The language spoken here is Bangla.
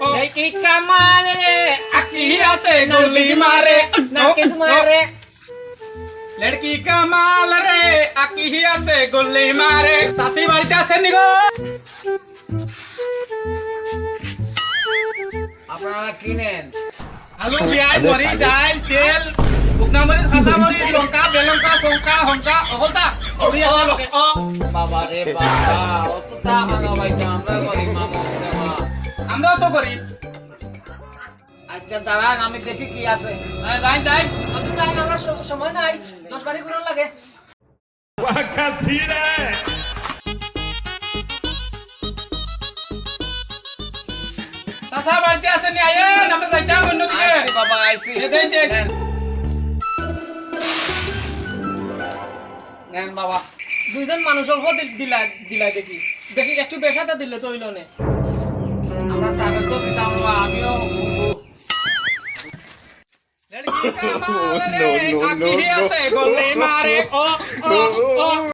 लड़की का मारे अखिया से गोली मारे नाके तुम्हारे लड़की का माल रे अखिया से गोली मारे सासी বাড়িতে আছেন নি গো আপনারা কিনেন আলু পেঁয়াজ মরি ডাল তেল শুকনা মরিচ খাসা মরিচ লঙ্কা বেলঙ্কা শঙ্কা হংকা অগলতা ওড়ি আছে লোকে বাবা রে বাবা অত টাকা না ভাই আমরা গরিব মানুষ আমরাও তো করি আচ্ছা দাঁড়ান আমি দেখি কি আছে যাই যাই অত টাইম আমরা সময় নাই 10 বারি করে লাগে সাসা বাড়িতে আছেন নি আয়েন আমরা যাইতাম অন্যদিকে আইসি বাবা আইসি দেন দেন নেন বাবা দুইজন মানুষ অল্প দিলাই দেখি বেশি একটু বেশাতে দিলে তো হইল না আমরা টাকা তো দিতাম না আমিও लड़की का माल रे अखिया से गोली मारे